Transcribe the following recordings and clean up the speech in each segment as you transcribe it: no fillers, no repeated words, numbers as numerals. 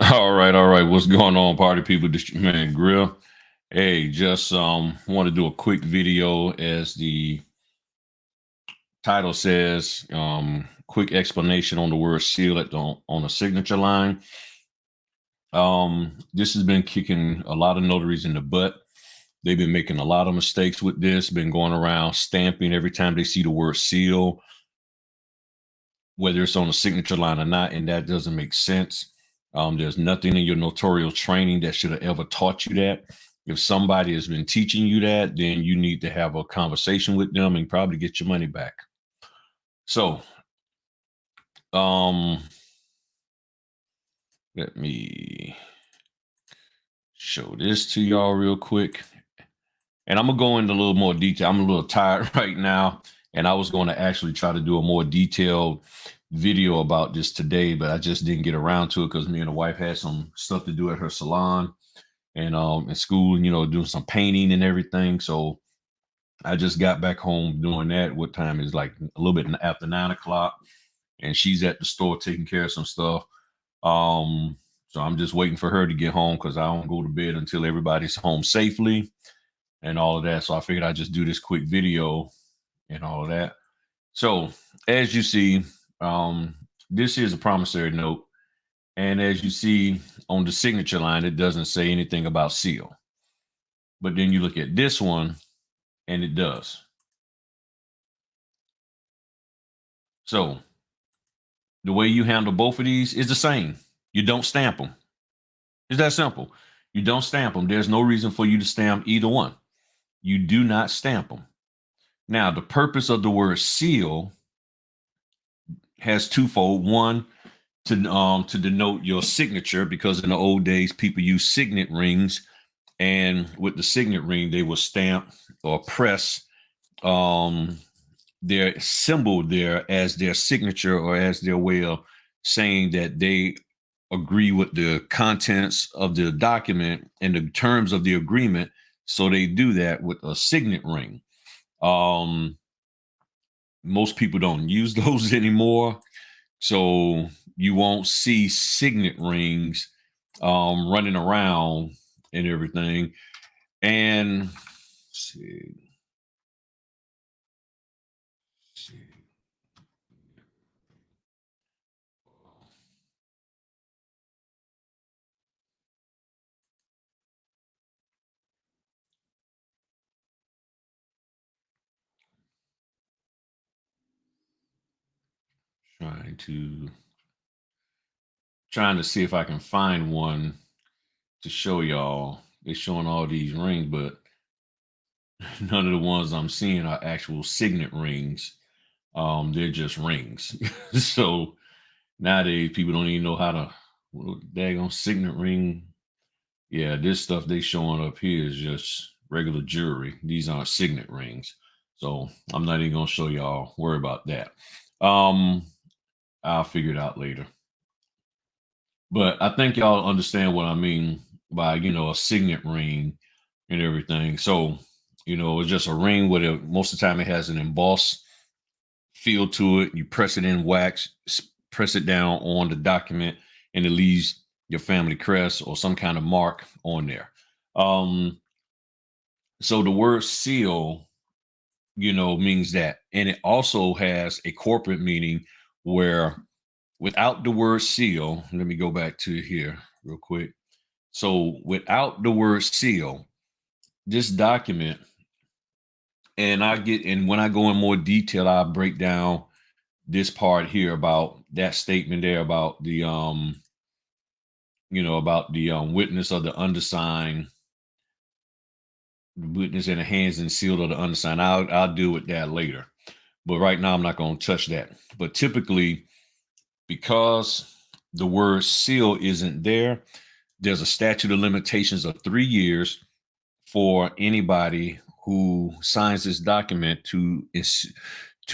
All right. What's going on, party people? This your man Grill. Hey, just want to do a quick video as the title says. Quick explanation on the word seal on the signature line. This has been kicking a lot of notaries in the butt. They've been making a lot of mistakes with this. Been going around stamping every time they see the word seal, whether it's on the signature line or not, and that doesn't make sense. There's nothing in your notarial training that should have ever taught you that. If somebody has been teaching you that, then you need to have a conversation with them and probably get your money back. So, um, let me show this to y'all real quick. And I'm gonna go into a little more detail. I'm a little tired right now, and I was going to actually try to do a more detailed video about this today, but I just didn't get around to it because me and the wife had some stuff to do at her salon and in school, doing some painting and everything. So I just got back home doing that. What time is like a little bit after 9 o'clock, and she's at the store taking care of some stuff. So I'm just waiting for her to get home because I don't go to bed until everybody's home safely and all of that. So I figured I'd just do this quick video and all of that. So as you see, this is a promissory note. And as you see on the signature line, it doesn't say anything about seal. But then you look at this one and it does. So the way you handle both of these is the same. You don't stamp them. It's that simple. You don't stamp them. There's no reason for you to stamp either one. You do not stamp them. Now, the purpose of the word seal has twofold. One, to denote your signature, because in the old days people used signet rings, and with the signet ring they will stamp or press their symbol there as their signature or as their way of saying that they agree with the contents of the document and the terms of the agreement. So they do that with a signet ring. Most people don't use those anymore. So you won't see signet rings running around and everything. And let's see. Trying to see if I can find one to show y'all. They're showing all these rings, but none of the ones I'm seeing are actual signet rings. They're just rings. So nowadays people don't even know how to daggone signet ring. Yeah, this stuff they showing up here is just regular jewelry. These aren't signet rings. So I'm not even gonna show y'all. Worry about that. Um, I'll figure it out later. But I think y'all understand what I mean by a signet ring and everything. So it's just a ring with most of the time it has an embossed feel to it. You press it in wax, press it down on the document, and it leaves your family crest or some kind of mark on there. Um, so the word seal, means that. And it also has a corporate meaning where without the word seal, let me go back to here real quick. So without the word seal, this document, and when I go in more detail, I break down this part here about that statement there about the witness of the undersigned, witness in the hands and sealed of the undersigned. I'll deal with that later. But right now I'm not going to touch that. But typically, because the word seal isn't there, there's a statute of limitations of 3 years for anybody who signs this document to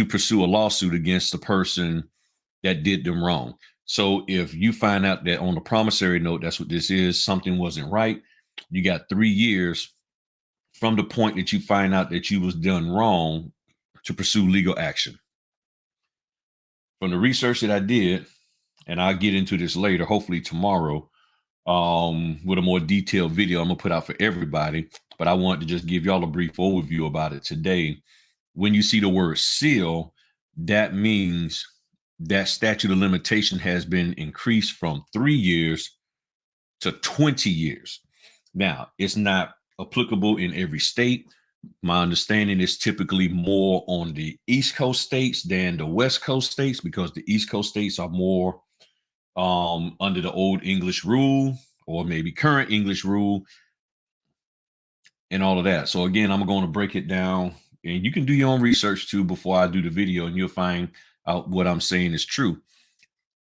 pursue a lawsuit against the person that did them wrong. So if you find out that on the promissory note, that's what this is, something wasn't right, you got 3 years from the point that you find out that you was done wrong to pursue legal action. From the research that I did, and I'll get into this later, hopefully tomorrow, with a more detailed video I'm gonna put out for everybody. But I want to just give y'all a brief overview about it today. When you see the word seal, that means that statute of limitation has been increased from 3 years to 20 years. Now, it's not applicable in every state. My understanding is typically more on the East Coast states than the West Coast states, because the East Coast states are more under the old English rule, or maybe current English rule, and all of that. So again, I'm going to break it down, and you can do your own research too before I do the video, and you'll find out what I'm saying is true.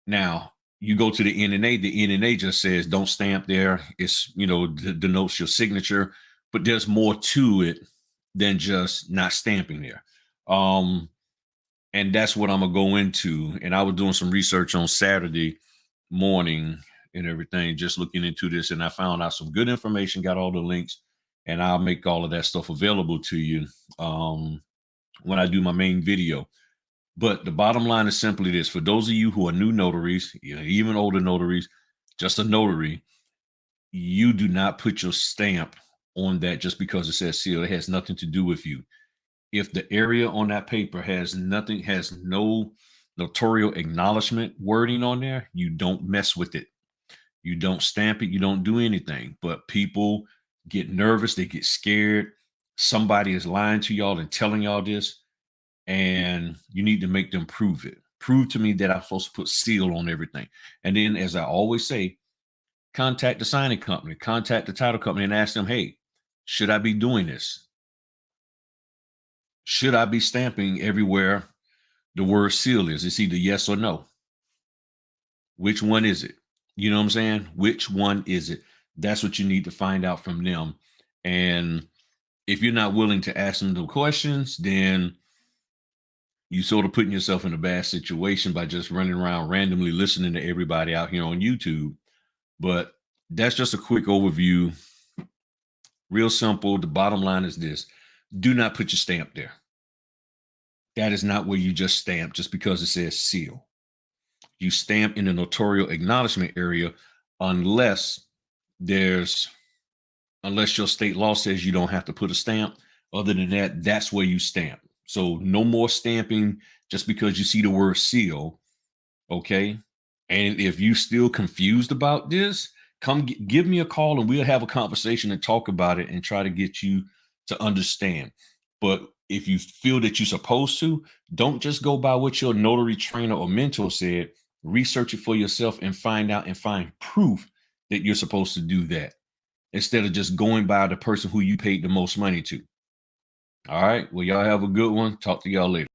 Now, you go to the NNA, the NNA just says don't stamp there. It's, denotes your signature, but there's more to it than just not stamping there. And that's what I'm gonna go into. And I was doing some research on Saturday morning and everything, just looking into this, and I found out some good information, got all the links, and I'll make all of that stuff available to you when I do my main video. But the bottom line is simply this: for those of you who are new notaries, even older notaries, just a notary, you do not put your stamp on that just because it says seal. It has nothing to do with you. If the area on that paper has no notarial acknowledgement wording on there, you don't mess with it. You don't stamp it. You don't do anything. But people get nervous. They get scared. Somebody is lying to y'all and telling y'all this, and you need to make them prove it. Prove to me that I'm supposed to put seal on everything. And then, as I always say, contact the signing company, contact the title company, and ask them, hey, should I be doing this? Should I be stamping everywhere the word seal is? It's either yes or no. Which one is it? You know what I'm saying? Which one is it? That's what you need to find out from them. And if you're not willing to ask them the questions, then you sort of putting yourself in a bad situation by just running around randomly listening to everybody out here on YouTube. But that's just a quick overview. Real simple. The bottom line is this: do not put your stamp there. That is not where you just stamp just because it says seal. You stamp in the notarial acknowledgement area unless your state law says you don't have to put a stamp. Other than that, that's where you stamp. So no more stamping just because you see the word seal. Okay. And if you still confused about this, come give me a call and we'll have a conversation and talk about it and try to get you to understand. But if you feel that you're supposed to, don't just go by what your notary trainer or mentor said. Research it for yourself and find out and find proof that you're supposed to do that, instead of just going by the person who you paid the most money to. All right. Well, y'all have a good one. Talk to y'all later.